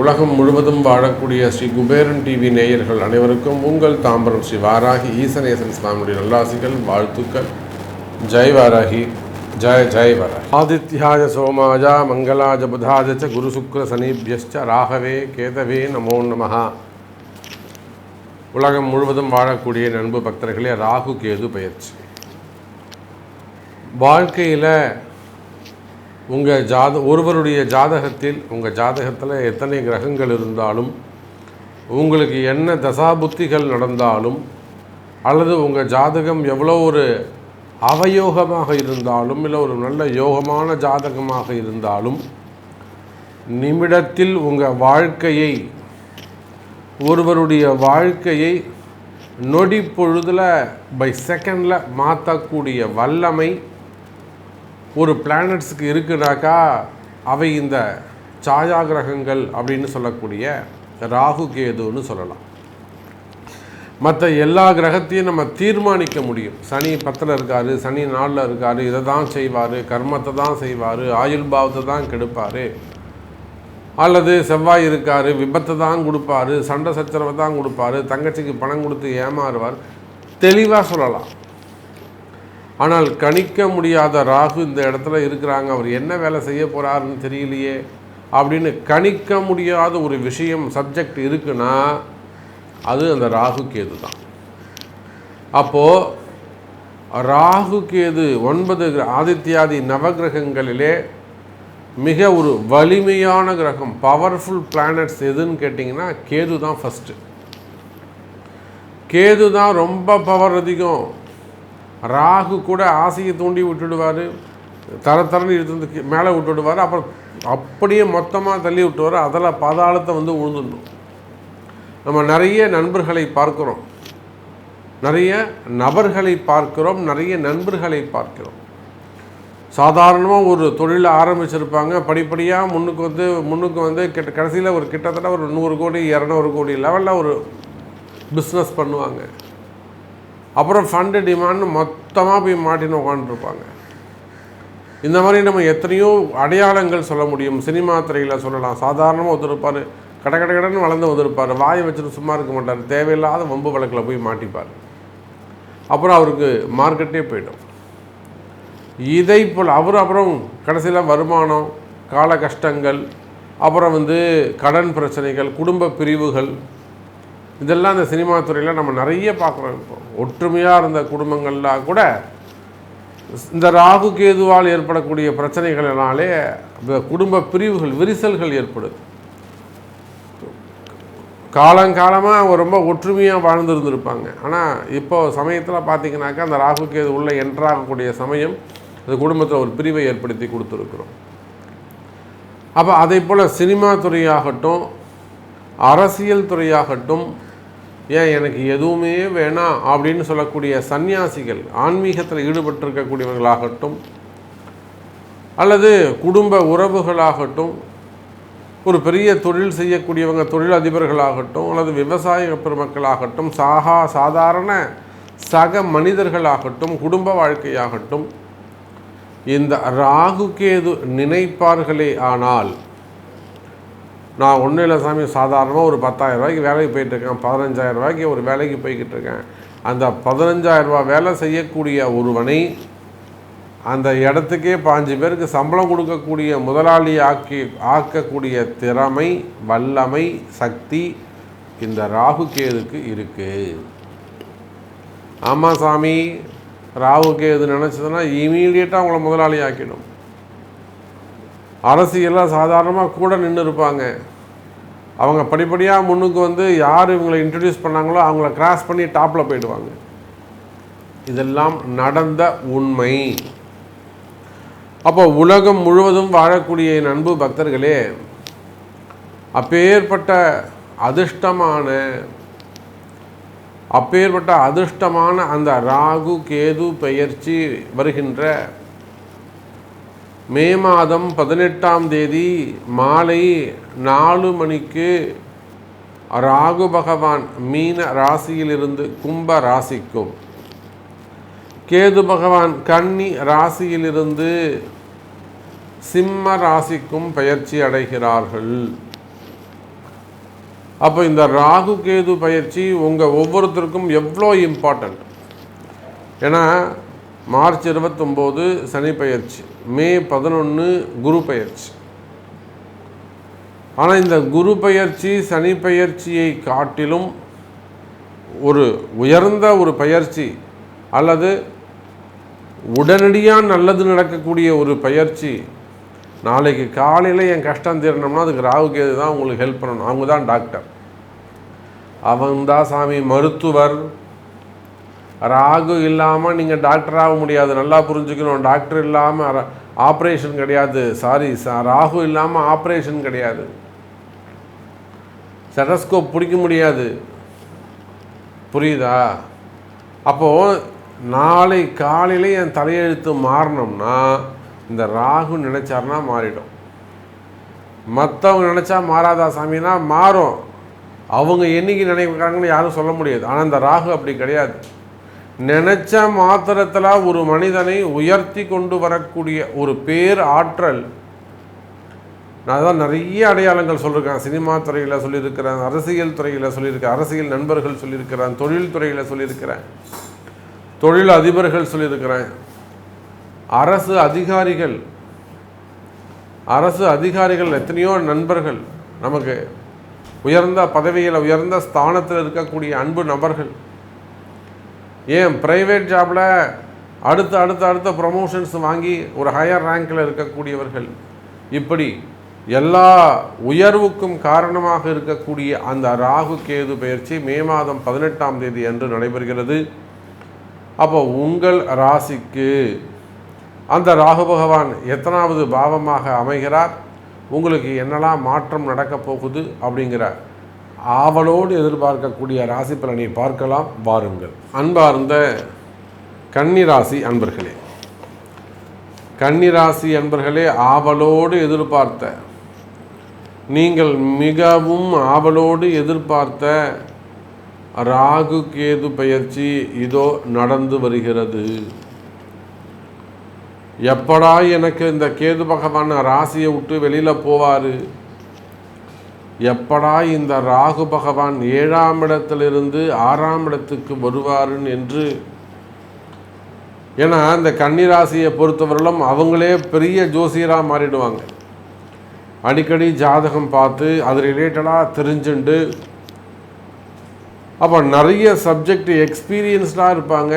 உலகம் முழுவதும் வாழக்கூடிய ஸ்ரீ குபேரன் டிவி நேயர்கள் அனைவருக்கும் உங்கள் தாம்பரம் ஸ்ரீ வாராகி ஈசனேசன் சுவாமியுடைய நல்லாசிகள், வாழ்த்துக்கள். ஜெய் வாராகி, ஜெய் ஜெய் வாராகி. ஆதித்யாய சோமாய மங்களாய புதாய ச குரு சுக்ர சனிபியஸ்ச ராகவே கேதவே நமோ நமஹ. உலகம் முழுவதும் வாழக்கூடிய நண்பு பக்தர்களே, ராகு கேது பயிற்சி வாழ்க்கையில் ஒருவருடைய ஜாதகத்தில், உங்கள் ஜாதகத்தில் எத்தனை கிரகங்கள் இருந்தாலும், உங்களுக்கு என்ன தசாபுத்திகள் நடந்தாலும், அல்லது உங்கள் ஜாதகம் எவ்வளோ ஒரு அவயோகமாக இருந்தாலும், இல்லை ஒரு நல்ல யோகமான ஜாதகமாக இருந்தாலும், நிமிடத்தில் உங்கள் வாழ்க்கையை, ஒருவருடைய வாழ்க்கையை நொடி பொழுதில் பை செகண்டில் மாற்றக்கூடிய வல்லமை ஒரு பிளானட்ஸுக்கு இருக்குனாக்கா அவை இந்த சாயா கிரகங்கள் அப்படின்னு சொல்லக்கூடிய ராகு கேதுன்னு சொல்லலாம். மற்ற எல்லா கிரகத்தையும் நம்ம தீர்மானிக்க முடியும். சனி 10ல் இருக்கார், சனி 4ல் இருக்கார், இதை தான் செய்வார், கர்மத்தை தான் செய்வார், ஆயுள் பாவத்தை தான் கெடுப்பார், அல்லது செவ்வாய் இருக்கார், விபத்தை தான் கொடுப்பார், சண்டை சச்சரவை தான் கொடுப்பார், தங்கச்சிக்கு பணம் கொடுத்து ஏமாறுவார், தெளிவாக சொல்லலாம். ஆனால் கணிக்க முடியாத ராகு இந்த இடத்துல இருக்கிறாங்க, அவர் என்ன வேலை செய்ய போகிறாருன்னு தெரியலையே அப்படின்னு கணிக்க முடியாத ஒரு விஷயம், சப்ஜெக்ட் இருக்குன்னா அது அந்த ராகு கேது தான். அப்போது ராகு கேது 9 ஆதித்யாதி நவகிரகங்களிலே மிக ஒரு வலிமையான கிரகம், பவர்ஃபுல் பிளானட்ஸ் எதுன்னு கேட்டிங்கன்னா கேது தான் ஃபஸ்ட்டு. கேது தான் ரொம்ப பவர் அதிகம். ராகு கூட ஆசையை தூண்டி விட்டுடுவார், தரன்னு இழுத்து மேலே விட்டுடுவார், அப்புறம் அப்படியே மொத்தமாக தள்ளி விட்டுவார், அதில் பாதாளத்தை வந்து உழுந்துடணும். நம்ம நிறைய நண்பர்களை பார்க்குறோம், நிறைய நபர்களை பார்க்குறோம், நிறைய நண்பர்களை பார்க்கிறோம். சாதாரணமாக ஒரு தொழிலை ஆரம்பிச்சிருப்பாங்க, படிப்படியாக முன்னுக்கு வந்து கடைசியில் ஒரு கிட்டத்தட்ட ஒரு 100 கோடி 200 கோடி லெவலில் ஒரு பிஸ்னஸ் பண்ணுவாங்க. அப்புறம் ஃபண்டு டிமாண்ட் மொத்தமாக போய் மாட்டின்னு உட்காந்துருப்பாங்க. இந்த மாதிரி நம்ம எத்தனையோ அடையாளங்கள் சொல்ல முடியும். சினிமா துறையில் சொல்லலாம். சாதாரணமாக ஒருத்தருப்பார், கடன் வளர்ந்து வந்திருப்பார், வாயை வச்சுட்டு சும்மா இருக்க மாட்டார், தேவையில்லாத வம்பு வழக்கில் போய் மாட்டிப்பார், அப்புறம் அவருக்கு மார்க்கெட்டே போய்டும். இதை போல் அப்புறம் கடைசியில் வருமானம், கால கஷ்டங்கள், அப்புறம் வந்து கடன் பிரச்சனைகள், குடும்ப பிரிவுகள், இதெல்லாம் இந்த சினிமா துறையில் நம்ம நிறைய பார்க்குறோம். இப்போ ஒற்றுமையாக இருந்த குடும்பங்கள்லாம் கூட இந்த ராகு கேதுவால் ஏற்படக்கூடிய பிரச்சனைகளினாலே குடும்ப பிரிவுகள், விரிசல்கள் ஏற்படுது. காலங்காலமாக ரொம்ப ஒற்றுமையாக வாழ்ந்துருந்துருப்பாங்க. ஆனால் இப்போ சமயத்தில் பார்த்திங்கனாக்கா அந்த ராகு கேது உள்ளே என்ட்ராகக்கூடிய சமயம் அந்த குடும்பத்தில் ஒரு பிரிவை ஏற்படுத்தி கொடுத்துருக்குறோம். அப்போ அதை போல் சினிமா துறையாகட்டும், அரசியல் துறையாகட்டும், ஏன் எனக்கு எதுவுமே வேணாம் அப்படின்னு சொல்லக்கூடிய சன்னியாசிகள், ஆன்மீகத்தில் ஈடுபட்டிருக்கக்கூடியவர்களாகட்டும், அல்லது குடும்ப உறவுகளாகட்டும், ஒரு பெரிய தொழில் செய்யக்கூடியவங்க, தொழில் அதிபர்களாகட்டும், அல்லது விவசாய பெருமக்களாகட்டும், சாதாரண சக மனிதர்களாகட்டும், குடும்ப வாழ்க்கையாகட்டும், இந்த ராகு கேது நினைப்பார்களே ஆனால், நான் ஒன்றும் இல்லை சாமி, சாதாரணமாக ஒரு 10,000 ரூபாய்க்கு வேலைக்கு போயிட்டுருக்கேன், 15,000 ரூபாய்க்கு ஒரு வேலைக்கு போய்கிட்டு இருக்கேன், அந்த 15,000 ரூபா வேலை செய்யக்கூடிய ஒருவனை அந்த இடத்துக்கே 5 பேருக்கு சம்பளம் கொடுக்கக்கூடிய முதலாளி ஆக்கக்கூடிய திறமை, வல்லமை, சக்தி இந்த ராகு கேதுக்கு இருக்குது. ஆமாம் சாமி, ராகு கேது நினச்சதுன்னா இமீடியட்டாக அவங்கள முதலாளி ஆக்கிடும். அரசியெல்லாம் சாதாரணமாக கூட நின்று இருப்பாங்க, அவங்க படிப்படியாக முன்னுக்கு வந்து யார் இவங்களை இன்ட்ரடியூஸ் பண்ணாங்களோ அவங்கள கிராஸ் பண்ணி டாப்பில் போயிடுவாங்க. இதெல்லாம் நடந்த உண்மை. அப்போ உலகம் முழுவதும் வாழக்கூடிய என் அன்பு பக்தர்களே, அப்பேற்பட்ட அதிர்ஷ்டமான அந்த ராகு கேது பெயர்ச்சி வருகின்ற மே மாதம் 18ஆம் தேதி மாலை 4 மணிக்கு ராகு பகவான் மீன ராசியிலிருந்து கும்ப ராசிக்கும், கேது பகவான் கன்னி ராசியிலிருந்து சிம்ம ராசிக்கும் பெயர்ச்சி அடைகிறார்கள். அப்போ இந்த ராகு கேது பயிற்சி உங்கள் ஒவ்வொருத்தருக்கும் எவ்வளோ இம்பார்ட்டண்ட். ஏன்னா மார்ச் 29 சனி பயிற்சி, மே 11 குரு பயிற்சி. ஆனால் இந்த குரு பயிற்சி சனி பயிற்சியை காட்டிலும் ஒரு உயர்ந்த ஒரு பயிற்சி, அல்லது உடனடியாக நல்லது நடக்கக்கூடிய ஒரு பயிற்சி. நாளைக்கு காலையில் என் கஷ்டம் தீரணும்னா அதுக்கு ராகு கேது தான் உங்களுக்கு ஹெல்ப் பண்ணணும். அவங்க தான் டாக்டர், அவங்க தான் சாமி மருத்துவர். ராகு இல்லாமல் நீங்கள் டாக்டராக முடியாது, நல்லா புரிஞ்சுக்கணும். டாக்டர் இல்லாமல் ஆப்ரேஷன் கிடையாது. ராகு இல்லாமல் ஆப்ரேஷன் கிடையாது. ஸ்டெத்தஸ்கோப் பிடிக்க முடியாது. புரியுதா? அப்போது நாளை காலையில் என் தலையெழுத்து மாறணும்னா இந்த ராகு நினச்சார்னா மாறிடும். மற்றவங்க நினச்சா மாறாதா சாமினா மாறும். அவங்க என்னைக்கு நினைக்கிறாங்கன்னு யாரும் சொல்ல முடியாது. ஆனால் இந்த ராகு அப்படி கிடையாது. நினச்ச மாத்திரத்தில் ஒரு மனிதனை உயர்த்தி கொண்டு வரக்கூடிய ஒரு பேர் ஆற்றல். நான் தான் நிறைய அடையாளங்கள் சொல்லியிருக்கேன். சினிமா துறையில் சொல்லியிருக்கிறேன், அரசியல் துறையில் சொல்லியிருக்கேன், அரசியல் நண்பர்கள் சொல்லியிருக்கிறேன், தொழில் துறையில் சொல்லியிருக்கிறேன், தொழில் அதிபர்கள் சொல்லியிருக்கிறேன், அரசு அதிகாரிகள் எத்தனையோ நண்பர்கள், நமக்கு உயர்ந்த பதவியில் உயர்ந்த ஸ்தானத்தில் இருக்கக்கூடிய அன்பு நபர்கள். ஏன் ப்ரைவேட் ஜாபில் அடுத்த ப்ரமோஷன்ஸ் வாங்கி ஒரு ஹையர் ரேங்கில் இருக்கக்கூடியவர்கள். இப்படி எல்லா உயர்வுக்கும் காரணமாக இருக்கக்கூடிய அந்த ராகு கேது பயிற்சி மே மாதம் 18ஆம் தேதி அன்று நடைபெறுகிறது. அப்போ உங்கள் ராசிக்கு அந்த ராகு பகவான் எத்தனாவது பாவமாக அமைகிறார், உங்களுக்கு என்னெல்லாம் மாற்றம் நடக்கப் போகுது அப்படிங்கிற ஆவலோடு எதிர்பார்க்கக்கூடிய ராசி பலனை பார்க்கலாம். வாருங்கள். அன்பார்ந்த கன்னிராசி அன்பர்களே, கன்னிராசி அன்பர்களே, ஆவலோடு எதிர்பார்த்த, நீங்கள் மிகவும் ஆவலோடு எதிர்பார்த்த ராகு கேது பயிற்சி இதோ நடந்து வருகிறது. எப்படா எனக்கு இந்த கேது பகவான் ராசியை விட்டு வெளியில் போவார், எப்படா இந்த ராகு பகவான் 7ஆம் இடத்திலிருந்து 6ஆம் இடத்துக்கு வருவாருன்னு என்று. ஏன்னா இந்த கன்னிராசியை பொறுத்தவரையிலும் அவங்களே பெரிய ஜோசியராக மாறிடுவாங்க. அடிக்கடி ஜாதகம் பார்த்து அது ரிலேட்டடாக தெரிஞ்சுண்டு, அப்போ நிறைய சப்ஜெக்ட் எக்ஸ்பீரியன்ஸ்டாக இருப்பாங்க,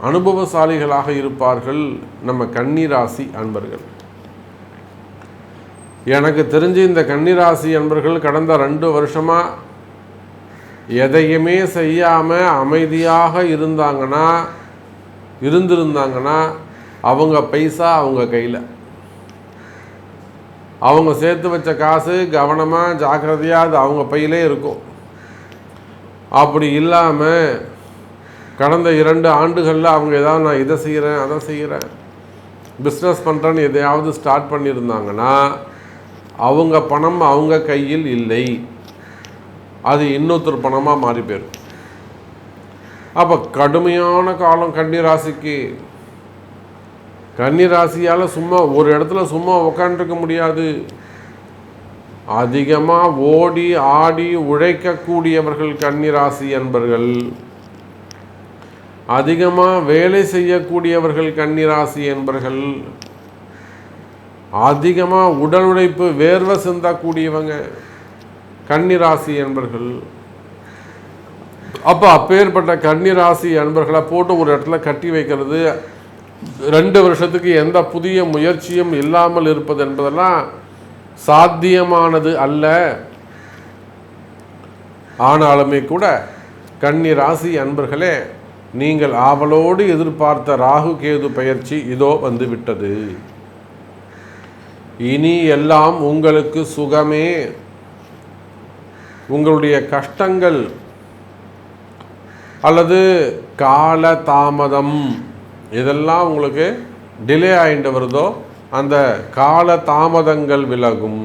அனுபவசாலிகளாக இருப்பார்கள் நம்ம கன்னிராசி அன்பர்கள். எனக்கு தெரிஞ்சு இந்த கன்னிராசி அன்பர்கள் கடந்த 2 வருஷமாக எதையுமே செய்யாமல் அமைதியாக இருந்திருந்தாங்கன்னா அவங்க பைசா அவங்க கையில், அவங்க சேர்த்து வச்ச காசு கவனமாக ஜாக்கிரதையாக அது அவங்க பையிலே இருக்கும். அப்படி இல்லாமல் கடந்த 2 ஆண்டுகளில் அவங்க ஏதாவது நான் இதை செய்கிறேன் அதை செய்கிறேன் பிஸ்னஸ் பண்ணுறேன்னு எதையாவது ஸ்டார்ட் பண்ணியிருந்தாங்கன்னா அவங்க பணம் அவங்க கையில் இல்லை, அது இன்னொருத்தர் பணமாக மாறி போயிடும். அப்போ கடுமையான காலம் கன்னிராசிக்கு. கன்னிராசியால் சும்மா ஒரு இடத்துல சும்மா உட்காந்துருக்க முடியாது. அதிகமாக ஓடி ஆடி உழைக்கக்கூடியவர்கள் கன்னிராசி என்பர்கள், அதிகமாக வேலை செய்யக்கூடியவர்கள் கன்னிராசி என்பர்கள், அதிகமாக உடல் உழைப்பு வேர்வை சிந்தக்கூடியவங்க கன்னிராசி என்பர்கள். அப்போ அப்பேற்பட்ட கன்னிராசி அன்பர்களை போட்டு ஒரு இடத்துல கட்டி வைக்கிறது, 2 வருஷத்துக்கு எந்த புதிய முயற்சியும் இல்லாமல் இருப்பது என்பதெல்லாம் சாத்தியமானது அல்ல. ஆனாலுமே கூட கன்னிராசி அன்பர்களே, நீங்கள் ஆவலோடு எதிர்பார்த்த ராகு கேது பயிற்சி இதோ வந்து விட்டது. இனி எல்லாம் உங்களுக்கு சுகமே. உங்களுடைய கஷ்டங்கள் அல்லது கால தாமதம் இதெல்லாம் உங்களுக்கு டிலே ஆகிட்டு வருதோ அந்த கால தாமதங்கள் விலகும்.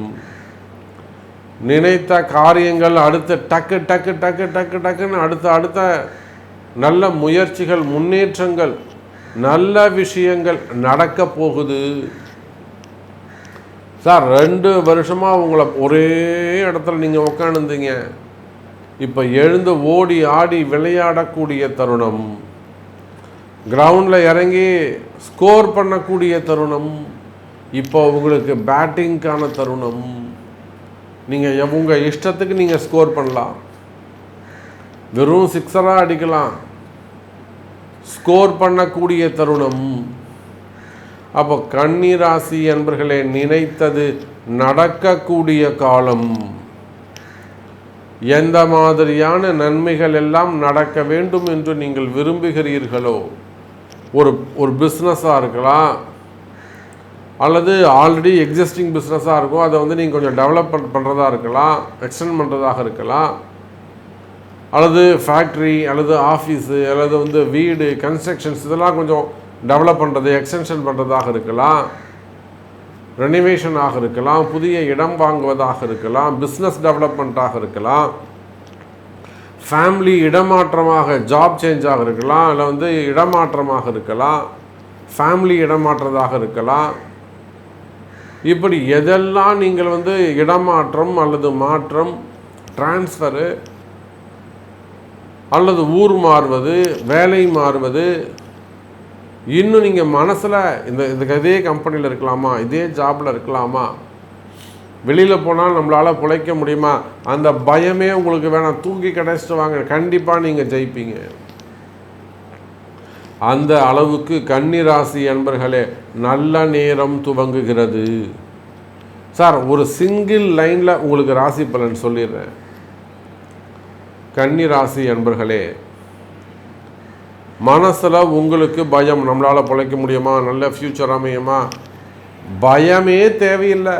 நினைத்த காரியங்கள் அடுத்து டக்குன்னு அடுத்த நல்ல முயற்சிகள் முன்னேற்றங்கள் நல்ல விஷயங்கள் நடக்க போகுது. சார் 2 வருஷமாக உங்களை ஒரே இடத்துல நீங்கள் உட்காந்துருந்தீங்க. இப்போ எழுந்து ஓடி ஆடி விளையாடக்கூடிய தருணம், கிரவுண்டில் இறங்கி ஸ்கோர் பண்ணக்கூடிய தருணம், இப்போ உங்களுக்கு பேட்டிங்க்கான தருணம். நீங்கள் உங்கள் இஷ்டத்துக்கு நீங்கள் ஸ்கோர் பண்ணலாம். வெறும் 6 அடிக்கலாம். ஸ்கோர் பண்ணக்கூடிய தருணம். அப்போ கன்னி ராசி என்பர்களே, நினைத்தது நடக்கக்கூடிய காலம். எந்த மாதிரியான நன்மைகள் எல்லாம் நடக்க வேண்டும் என்று நீங்கள் விரும்புகிறீர்களோ, ஒரு பிஸ்னஸாக இருக்கலாம், அல்லது ஆல்ரெடி எக்ஸிஸ்டிங் பிஸ்னஸாக இருக்கும், அதை வந்து நீங்கள் கொஞ்சம் டெவலப் பண்ணுறதா இருக்கலாம், எக்ஸ்டெண்ட் பண்ணுறதாக இருக்கலாம், அல்லது ஃபேக்ட்ரி அல்லது ஆஃபீஸு அல்லது வந்து வீடு கன்ஸ்ட்ரக்ஷன்ஸ் இதெல்லாம் கொஞ்சம் டெவலப் பண்ணுறது எக்ஸ்டென்ஷன் பண்ணுறதாக இருக்கலாம், ரெனிவேஷனாக இருக்கலாம், புதிய இடம் வாங்குவதாக இருக்கலாம், பிஸ்னஸ் டெவலப்மெண்ட்டாக இருக்கலாம், ஃபேமிலி இடமாற்றமாக ஜாப் சேஞ்சாக இருக்கலாம், இல்லை வந்து இடமாற்றமாக இருக்கலாம், ஃபேமிலி இடமாற்றதாக இருக்கலாம். இப்படி எதெல்லாம் நீங்கள் வந்து இடமாற்றம் அல்லது மாற்றம், டிரான்ஸ்ஃபரு அல்லது ஊர் மாறுவது, வேலை மாறுவது, இன்னும் நீங்கள் மனசில் இதே கம்பெனியில் இருக்கலாமா, இதே ஜாபில் இருக்கலாமா, வெளியில் போனால் நம்மளால் பிழைக்க முடியுமா, அந்த பயமே உங்களுக்கு வேணாம், தூக்கி கிடைச்சிட்டு வாங்க, கண்டிப்பாக நீங்கள் ஜெயிப்பீங்க. அந்த அளவுக்கு கன்னி ராசி என்பர்களே நல்ல நேரம் துவங்குகிறது. சார் ஒரு சிங்கிள் லைனில் உங்களுக்கு ராசி பலன் சொல்லிடுறேன். கன்னி ராசி என்பர்களே, மனசில் உங்களுக்கு பயம், நம்மளால் பிழைக்க முடியுமா, நல்ல ஃப்யூச்சர் அமையுமா, பயமே தேவையில்லை,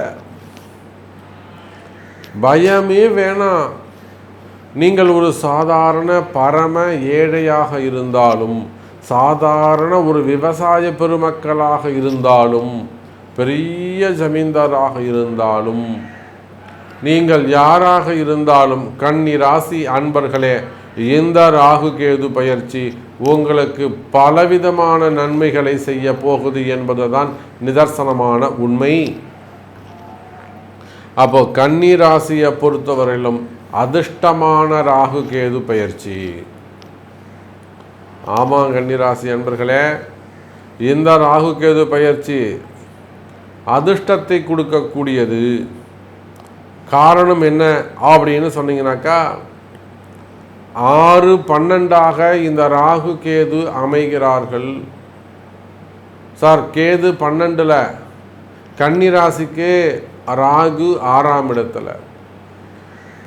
பயமே வேணாம். நீங்கள் ஒரு சாதாரண பரம ஏழையாக இருந்தாலும், சாதாரண ஒரு விவசாய பெருமக்களாக இருந்தாலும், பெரிய ஜமீன்தாராக இருந்தாலும், நீங்கள் யாராக இருந்தாலும் கன்னி ராசி அன்பர்களே, இந்த ராகு கேது பயிற்சி உங்களுக்கு பலவிதமான நன்மைகளை செய்ய போகுது என்பதுதான் நிதர்சனமான உண்மை. அப்போ கன்னி ராசியை பொறுத்தவரையிலும் அதிர்ஷ்டமான ராகு கேது பயிற்சி. ஆமாம் கன்னி ராசி அன்பர்களே, இந்த ராகு கேது பயிற்சி அதிர்ஷ்டத்தை கொடுக்கக்கூடியது. காரணம் என்ன அப்படின்னு சொன்னீங்கன்னாக்கா, 6-12 இந்த ராகு கேது அமைகிறார்கள். சார் கேது 12ல், கன்னி ராசிக்கு ராகு 6ஆம் இடத்துல.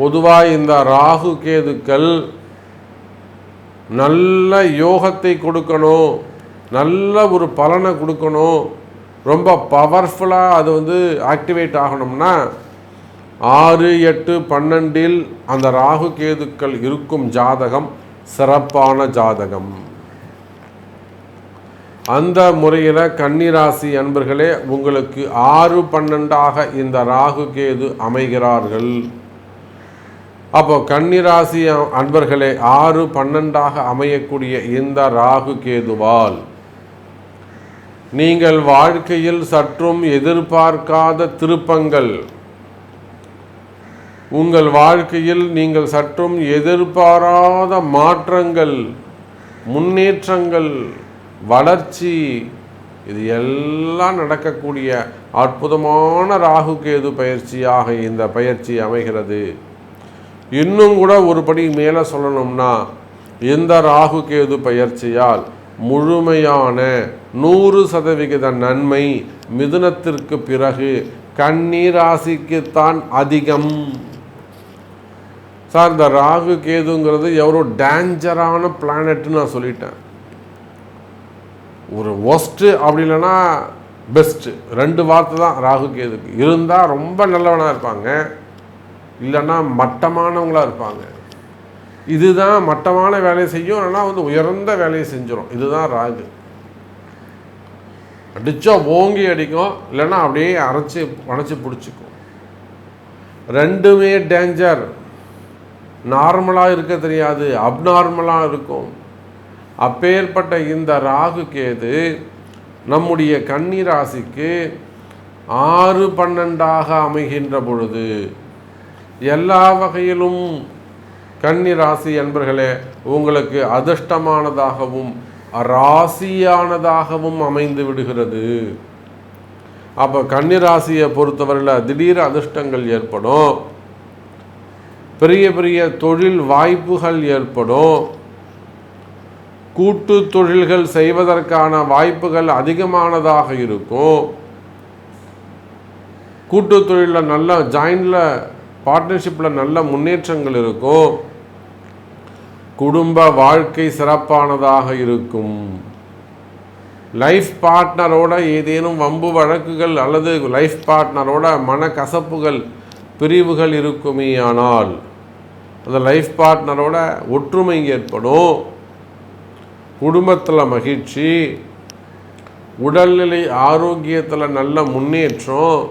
பொதுவாக இந்த ராகு கேதுக்கள் நல்ல யோகத்தை கொடுக்கணும், நல்ல ஒரு பலனை கொடுக்கணும், ரொம்ப பவர்ஃபுல்லாக அது வந்து ஆக்டிவேட் ஆகணும்னா 6, 8, 12 அந்த ராகு கேதுக்கள் இருக்கும் ஜாதகம் சிறப்பான ஜாதகம். அந்த முறையில் கன்னிராசி அன்பர்களே, உங்களுக்கு 6-12 இந்த ராகு கேது அமைகிறார்கள். அப்போ கன்னிராசி அன்பர்களே, 6-12 அமையக்கூடிய இந்த ராகு கேதுவால் நீங்கள் வாழ்க்கையில் சற்றும் எதிர்பார்க்காத திருப்பங்கள், உங்கள் வாழ்க்கையில் நீங்கள் சற்றும் எதிர்பாராத மாற்றங்கள், முன்னேற்றங்கள், வளர்ச்சி, இது எல்லாம் நடக்கக்கூடிய அற்புதமான ராகு கேது பயிற்சியாக இந்த பயிற்சி அமைகிறது. இன்னும் கூட ஒரு படி மேலே சொல்லணும்னா, இந்த ராகு கேது பயிற்சியால் முழுமையான 100% நன்மை மிதுனத்திற்கு பிறகு கன்னி ராசிக்குத்தான் அதிகம். சார் இந்த ராகு கேதுங்கிறது எவ்வளோ டேஞ்சரான பிளானட்னு நான் சொல்லிட்டேன். ஒரு ஒஸ்ட்டு அப்படி இல்லைன்னா பெஸ்ட்டு, 2 வார்த்தை தான் ராகு கேதுக்கு. இருந்தால் ரொம்ப நல்லவனாக இருப்பாங்க, இல்லைன்னா மட்டமானவங்களாக இருப்பாங்க. இதுதான் மட்டமான வேலையை செய்யும், இல்லைன்னா வந்து உயர்ந்த வேலையை செஞ்சிடும். இதுதான் ராகு. அடித்தா ஓங்கி அடிக்கும், இல்லைன்னா அப்படியே அணைச்சி பிடிச்சிக்கும். ரெண்டுமே டேஞ்சர். நார்மலாக இருக்க தெரியாது, அப்நார்மலாக இருக்கும். அப்பேற்பட்ட இந்த ராகு கேது நம்முடைய கன்னி ராசிக்கு 6-12 அமைகின்ற பொழுது எல்லா வகையிலும் கன்னி ராசி என்பர்களே உங்களுக்கு அதிர்ஷ்டமானதாகவும் ராசியானதாகவும் அமைந்து விடுகிறது. அப்போ கன்னி ராசியை பொறுத்தவரையில் திடீர் அதிர்ஷ்டங்கள் ஏற்படும், பெரிய பெரிய தொழில் வாய்ப்புகள் ஏற்படும், கூட்டு தொழில்கள் செய்வதற்கான வாய்ப்புகள் அதிகமானதாக இருக்கும். கூட்டு தொழிலில் நல்ல ஜாயிண்டில் பார்ட்னர்ஷிப்பில் நல்ல முன்னேற்றங்கள் இருக்கும். குடும்ப வாழ்க்கை சிறப்பானதாக இருக்கும். லைஃப் பார்ட்னரோட ஏதேனும் வம்பு வழக்குகள் அல்லது லைஃப் பார்ட்னரோட மனக்கசப்புகள் பிரிவுகள் இருக்குமே ஆனால் அந்த லைஃப் பார்ட்னரோட ஒற்றுமை ஏற்படும். குடும்பத்தில் மகிழ்ச்சி, உடல்நிலை ஆரோக்கியத்தில் நல்ல முன்னேற்றம்,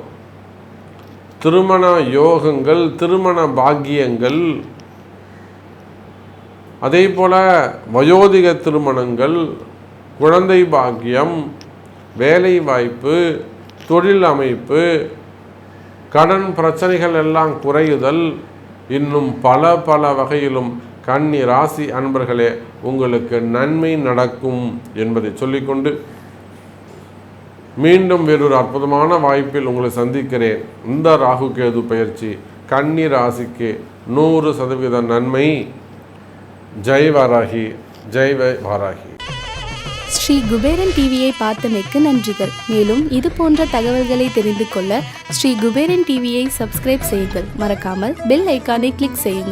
திருமண யோகங்கள், திருமண பாக்கியங்கள், அதே போல் வயோதிக திருமணங்கள், குழந்தை பாக்கியம், வேலை வாய்ப்பு, தொழில் அமைப்பு, கடன் பிரச்சனைகள் எல்லாம் குறையுதல், இன்னும் பல பல வகையிலும் கன்னி ராசி அன்பர்களே உங்களுக்கு நன்மை நடக்கும் என்பதை சொல்லிக்கொண்டு மீண்டும் வேறொரு அற்புதமான வாய்ப்பில் உங்களை சந்திக்கிறேன். இந்த ராகு கேது பயிற்சி கன்னி ராசிக்கு 100% நன்மை. ஜெய் வாராகி, ஜெய் வாராகி. ஸ்ரீ குபேரன் டிவியை பார்த்தமைக்கு நன்றிகள். மேலும் இது போன்ற தகவல்களை தெரிந்து கொள்ள ஸ்ரீ குபேரன் டிவியை சப்ஸ்கிரைப் செய்யுங்கள். மறக்காமல் பெல் ஐக்கானை கிளிக் செய்யுங்கள்.